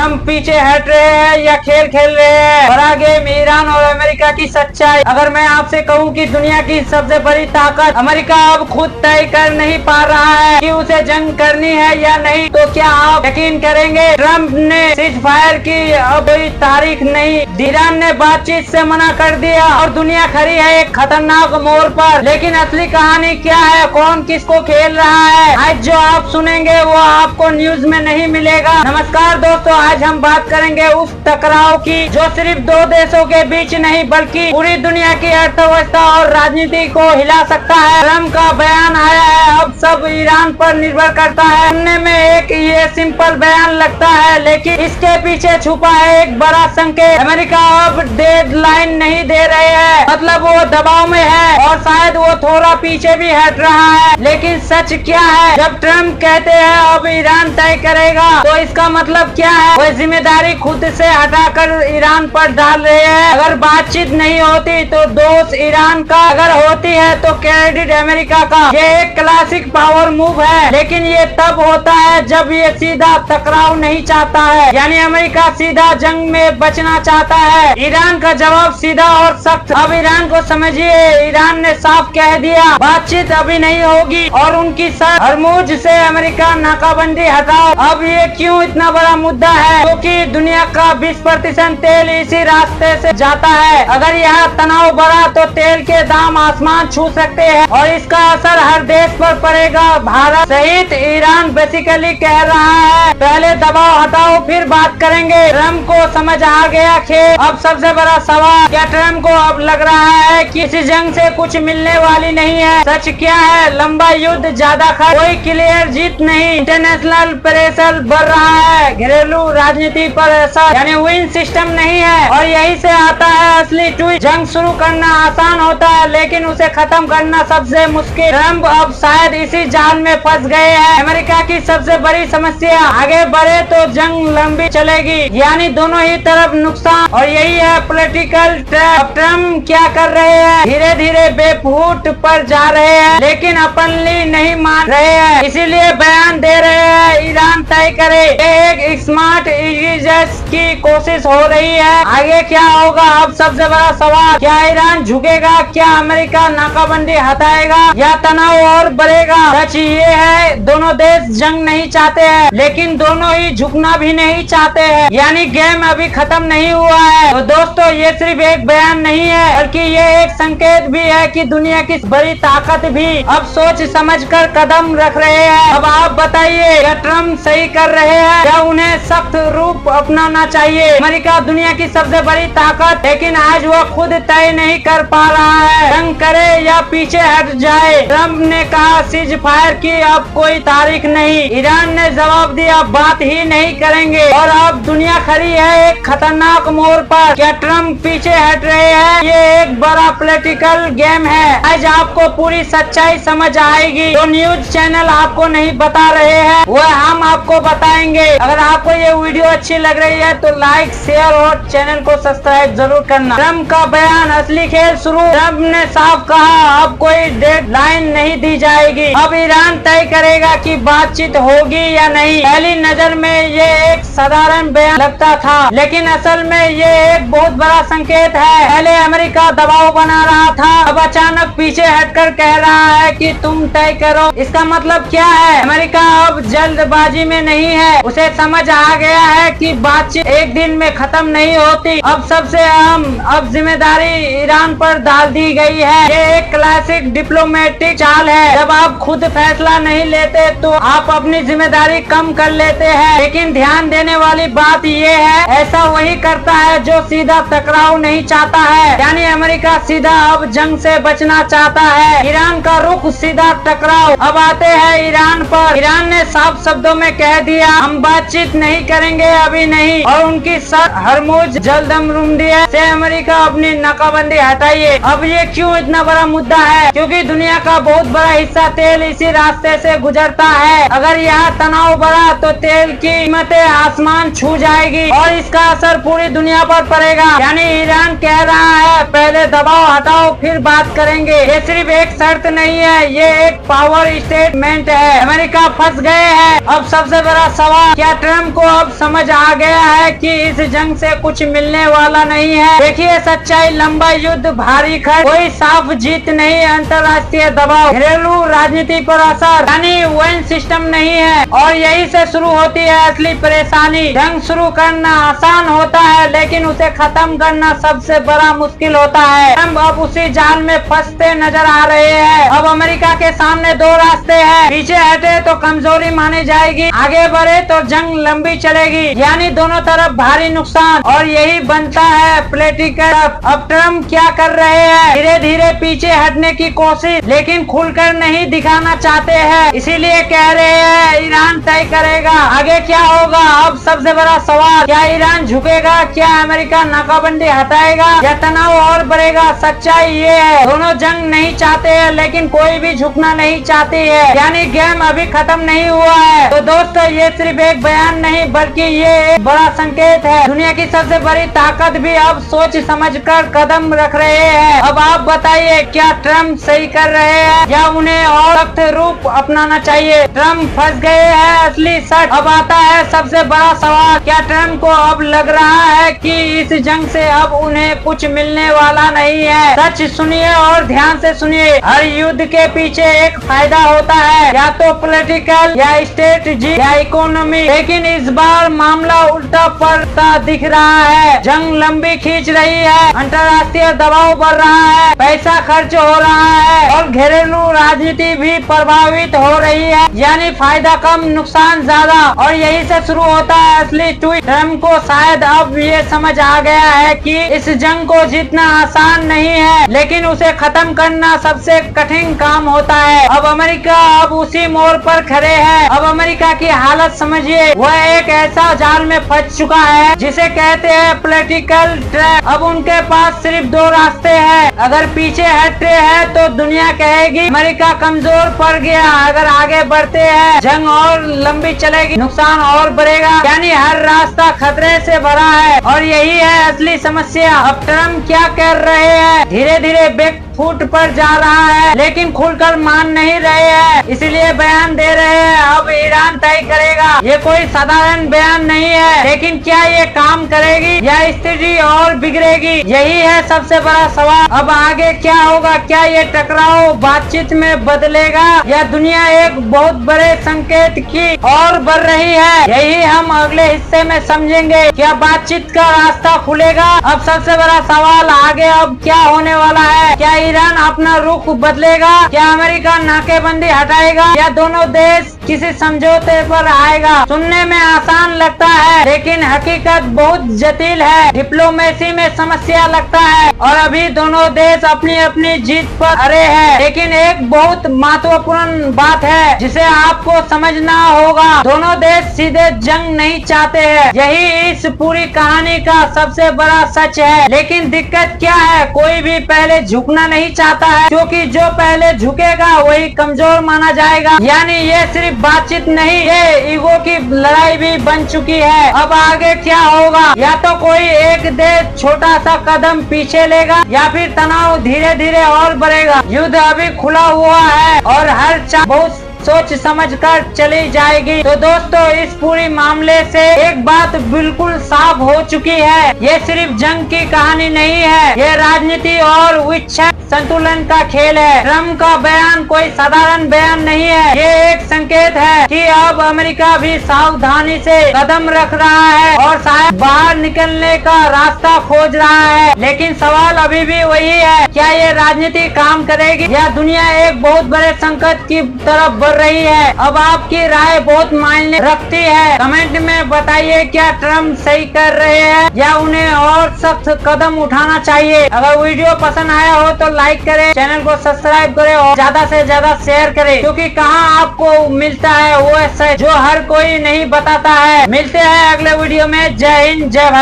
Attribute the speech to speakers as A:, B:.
A: हम पीछे हट रहे हैं या खेल खेल रहे हैं? बड़ा गेम ईरान और अमेरिका की सच्चाई। अगर मैं आपसे कहूं कि दुनिया की सबसे बड़ी ताकत अमेरिका अब खुद तय कर नहीं पा रहा है कि उसे जंग करनी है या नहीं, तो क्या आप यकीन करेंगे? ट्रंप ने सीज फायर की अब कोई तारीख नहीं, ईरान ने बातचीत से मना कर दिया और दुनिया खड़ी है एक खतरनाक मोड़ पर। लेकिन असली कहानी क्या है? कौन किसको खेल रहा है? आज जो आप सुनेंगे वो आपको न्यूज में नहीं मिलेगा। नमस्कार दोस्तों, आज हम बात करेंगे उस टकराव की जो सिर्फ दो देशों के बीच नहीं बल्कि पूरी दुनिया की अर्थव्यवस्था और राजनीति को हिला सकता है। ट्रंप का बयान आया है, अब सब ईरान पर निर्भर करता है। सुनने में एक ये सिंपल बयान लगता है, लेकिन इसके पीछे छुपा है एक बड़ा संकेत। अमेरिका अब डेडलाइन नहीं दे रहे हैं, मतलब वो दबाव में है और शायद वो थोड़ा पीछे भी हट रहा है। लेकिन सच क्या है? जब ट्रंप कहते हैं अब ईरान तय करेगा, तो इसका मतलब क्या है? वो जिम्मेदारी खुद से हटाकर ईरान पर डाल रहे हैं। अगर बातचीत नहीं होती तो दोष ईरान का, अगर होती है तो क्रेडिट अमेरिका का। ये एक क्लासिक पावर मूव है, लेकिन ये तब होता है जब ये सीधा टकराव नहीं चाहता है, यानी अमेरिका सीधा जंग में बचना चाहता है। ईरान का जवाब सीधा और सख्त। अब ईरान को समझिए, ईरान ने साफ कह दिया बातचीत अभी नहीं होगी और उनकी शर्त हरमुज से अमेरिका नाकाबंदी हटाओ। अब ये क्यों इतना बड़ा मुद्दा है? क्योंकि दुनिया का 20% तेल इसी रास्ते से जाता है। अगर यहाँ तनाव बढ़ा तो तेल के दाम आसमान छू सकते हैं और इसका असर हर देश पर पड़ेगा, भारत सहित। ईरान बेसिकली कह रहा है पहले दबाव हटाओ फिर बात करेंगे। ट्रंप को समझ आ गया खेल। अब सबसे बड़ा सवाल, क्या ट्रंप को अब लग रहा है कि इस जंग से कुछ मिलने वाली नहीं है? सच क्या है? लंबा युद्ध, ज्यादा खर्च, कोई क्लियर जीत नहीं। इंटरनेशनल प्रेशर बढ़ रहा है, घरेलू राजनीति पर असर, यानी विन सिस्टम नहीं है। और यही से आता है असली ट्विस्ट। जंग शुरू करना आसान होता है, लेकिन उसे खत्म करना सबसे मुश्किल। ट्रंप अब शायद इसी जाल में फंस गए हैं। अमेरिका की सबसे बड़ी समस्या, आगे बढ़े तो जंग लंबी चलेगी, यानी दोनों ही तरफ नुकसान। और यही है पॉलिटिकल ट्रैप। ट्रंप क्या कर रहे हैं? धीरे धीरे बेफूट पर जा रहे हैं, लेकिन अपनली नहीं मान रहे हैं, इसीलिए बयान दे रहे हैं ईरान तय करे। ये एक स्मार्ट इजस की कोशिश हो रही है। आगे क्या होगा? अब सबसे बड़ा सवाल, क्या ईरान झुकेगा? क्या अमेरिका नाकाबंदी हटाएगा या तनाव और बढ़ेगा? सच ये है दोनों देश जंग नहीं चाहते हैं, लेकिन दोनों ही झुकना भी नहीं चाहते हैं, यानी गेम अभी खत्म नहीं हुआ है। तो दोस्तों, ये सिर्फ एक बयान नहीं है, बल्कि ये एक संकेत भी है कि दुनिया की बड़ी ताकत भी अब सोच समझकर कदम रख रहे हैं। अब आप बताइए, क्या ट्रंप सही कर रहे हैं या उन्हें सख्त रूप अपनाना चाहिए? अमेरिका दुनिया की सबसे बड़ी ताकत, लेकिन आज वह खुद तय नहीं कर पा रहा है जंग करे या पीछे हट जाए। ट्रंप ने कहा सीज फायर की अब कोई तारीख नहीं, ईरान ने जवाब दिया बात ही नहीं करेंगे, और अब दुनिया खड़ी है एक खतरनाक मोड़ पर। क्या ट्रंप पीछे हट रहे हैं? ये एक बड़ा पॉलिटिकल गेम है। आज आपको पूरी सच्चाई समझ आएगी। जो न्यूज चैनल आपको नहीं बता रहे हैं वह हम आपको बताएंगे। अगर आपको ये वीडियो अच्छी लग रही है तो लाइक, शेयर और चैनल को सब्सक्राइब जरूर करना। ट्रंप का बयान, असली खेल शुरू। ट्रंप ने साफ कहा अब कोई डेडलाइन नहीं दी जाएगी, अब ईरान तय करेगा कि बातचीत होगी या नहीं। पहली नजर में ये एक साधारण बयान लगता था, लेकिन असल में ये एक बहुत बड़ा संकेत है। पहले अमेरिका दबाव बना रहा था, अब अचानक पीछे हटकर कह रहा है कि तुम तय करो। इसका मतलब क्या है? अमेरिका अब जल्दबाजी में नहीं है, उसे समझ आ गया है कि बातचीत एक दिन में खत्म नहीं होती। अब सबसे अहम, अब जिम्मेदारी ईरान पर डाल दी गई है। ये एक क्लासिक डिप्लोमेटिक चाल है। जब आप खुद फैसला नहीं लेते तो आप अपनी जिम्मेदारी कम कर लेते हैं। लेकिन ध्यान देने वाली बात ये है, ऐसा वही करता है जो सीधा टकराव नहीं चाहता है, यानी अमेरिका सीधा अब जंग से बचना चाहता है। ईरान का रुख सीधा टकराव। अब आते हैं ईरान पर। ईरान ने साफ शब्दों में कह दिया हम बातचीत नहीं करेंगे, अभी नहीं, और उनकी हरमुज जल्दमरूमदिया से अमेरिका अपनी नाकाबंदी हटाइए। अब ये क्यों इतना बड़ा मुद्दा है? क्योंकि दुनिया का बहुत बड़ा हिस्सा तेल इसी रास्ते से गुजरता है। अगर यहाँ तनाव बढ़ा तो तेल की कीमतें आसमान छू जाएगी और इसका असर पूरी दुनिया पर पड़ेगा। यानी ईरान कह रहा है पहले दबाव हटाओ फिर बात करेंगे। ये सिर्फ एक शर्त नहीं है, ये एक पावर स्टेटमेंट है। अमेरिका फंस गए हैं। अब सबसे बड़ा सवाल, क्या ट्रंप को अब अब समझ आ गया है कि इस जंग से कुछ मिलने वाला नहीं है। देखिए सच्चाई, लंबा युद्ध, भारी खर्च, कोई साफ जीत नहीं, अंतर्राष्ट्रीय दबाव, घरेलू राजनीति पर असर, यानी वन सिस्टम नहीं है। और यही से शुरू होती है असली परेशानी। जंग शुरू करना आसान होता है, लेकिन उसे खत्म करना सबसे बड़ा मुश्किल होता है। हम अब उसी जाल में फंसते नजर आ रहे हैं। अब अमेरिका के सामने दो रास्ते हैं, पीछे हटे तो कमजोरी मानी जाएगी, आगे बढ़े तो जंग लंबी चलेगी, यानी दोनों तरफ भारी नुकसान। और यही बनता है पॉलिटिकल। अब ट्रम्प क्या कर रहे हैं? धीरे धीरे पीछे हटने की कोशिश, लेकिन खुलकर नहीं दिखाना चाहते हैं, इसीलिए कह रहे हैं ईरान तय करेगा आगे क्या होगा। अब सबसे बड़ा सवाल, क्या ईरान झुकेगा? क्या अमेरिका नाकाबंदी हटाएगा या तनाव और बढ़ेगा? सच्चाई ये है, दोनों जंग नहीं चाहते हैं, लेकिन कोई भी झुकना नहीं चाहती है, यानी गेम अभी खत्म नहीं हुआ है। तो दोस्तों, ये सिर्फ एक बयान नहीं, बल्कि ये एक बड़ा संकेत है। दुनिया की सबसे बड़ी ताकत भी अब सोच समझकर कदम रख रहे हैं। अब आप बताइए, क्या ट्रम्प सही कर रहे हैं या उन्हें और सख्त रूप अपनाना चाहिए? ट्रम्प फंस गए हैं, असली सच अब आता है। सबसे बड़ा सवाल, क्या ट्रम्प को अब लग रहा है कि इस जंग से अब उन्हें कुछ मिलने वाला नहीं है? सच सुनिए और ध्यान से सुनिए। हर युद्ध के पीछे एक फायदा होता है, या तो पॉलिटिकल या स्ट्रेटजी या इकोनॉमी, लेकिन इस बार मामला उल्टा पड़ता दिख रहा है। जंग लंबी खींच रही है, अंतर्राष्ट्रीय दबाव बढ़ रहा है, पैसा खर्च हो रहा है और घरेलू राजनीति भी प्रभावित हो रही है, यानी फायदा कम नुकसान ज्यादा। और यही से शुरू होता है असली ट्विस्ट। ट्रम्प को शायद अब ये समझ आ गया है कि इस जंग को जीतना आसान नहीं है, लेकिन उसे खत्म करना सबसे कठिन काम होता है। अब अमेरिका अब उसी मोड़ पर खड़े हैं। अब अमेरिका की हालत समझिए, वह एक ऐसा जाल में फंस चुका है जिसे कहते हैं पॉलिटिकल ट्रैप। अब उनके पास सिर्फ दो रास्ते हैं। अगर पीछे हटते हैं तो दुनिया कहेगी अमेरिका कमजोर पड़ गया, अगर आगे बढ़ते हैं जंग और लंबी चलेगी, नुकसान और बढ़ेगा, यानी हर रास्ता खतरे से भरा है। और यही है असली समस्या। अब ट्रम्प क्या कर रहे हैं? धीरे धीरे बैक फुट पर जा रहा है, लेकिन खुलकर मान नहीं रहे हैं, इसीलिए बयान दे रहे हैं अब ईरान तय करेगा। ये कोई साधारण बयान नहीं है, लेकिन क्या ये काम करेगी या स्थिति और बिगड़ेगी? यही है सबसे बड़ा सवाल। अब आगे क्या होगा? क्या ये टकराव बातचीत में बदलेगा या दुनिया एक बहुत बड़े संकेत की और बढ़ रही है? यही हम अगले हिस्से में समझेंगे। क्या बातचीत का रास्ता खुलेगा? अब सबसे बड़ा सवाल आगे अब क्या होने वाला है? क्या ईरान अपना रुख बदलेगा? क्या अमेरिका नाकेबंदी हटाएगा या दोनों देश किसी समझौते पर आएगा? सुनने में आसान लगता है, लेकिन हकीकत बहुत जटिल है। डिप्लोमेसी में समस्या लगता है और अभी दोनों देश अपनी अपनी जीत पर अड़े हैं। लेकिन एक बहुत महत्वपूर्ण बात है जिसे आपको समझना होगा, दोनों देश सीधे जंग नहीं चाहते हैं। यही इस पूरी कहानी का सबसे बड़ा सच है। लेकिन दिक्कत क्या है? कोई भी पहले झुकना नहीं चाहता है, क्योंकि जो पहले झुकेगा वही कमजोर माना जाएगा। यानी ये सिर्फ बातचीत नहीं, ये ईगो की लड़ाई भी बन चुकी है। अब आगे क्या होगा? या तो कोई एक देश छोटा सा कदम पीछे लेगा या फिर तनाव धीरे धीरे और बढ़ेगा। युद्ध अभी खुला हुआ है और हर बहुत सोच समझकर चली जाएगी। तो दोस्तों, इस पूरी मामले से एक बात बिल्कुल साफ हो चुकी है, ये सिर्फ जंग की कहानी नहीं है, ये राजनीति और विचक्षण संतुलन का खेल है। ट्रम्प का बयान कोई साधारण बयान नहीं है, ये एक संकेत है कि अब अमेरिका भी सावधानी से कदम रख रहा है और शायद बाहर निकलने का रास्ता खोज रहा है। लेकिन सवाल अभी भी वही है, क्या ये राजनीति काम करेगी या दुनिया एक बहुत बड़े संकट की तरफ बढ़ रही है? अब आपकी राय बहुत मायने रखती है। कमेंट में बताइए, क्या ट्रम्प सही कर रहे हैं या उन्हें और सख्त कदम उठाना चाहिए? अगर वीडियो पसंद आया हो तो लाइक करें, चैनल को सब्सक्राइब करें और ज्यादा से ज्यादा शेयर करें, क्योंकि कहाँ आपको मिलता है वो सच जो हर कोई नहीं बताता है। मिलते हैं अगले वीडियो में। जय हिंद, जय भारत।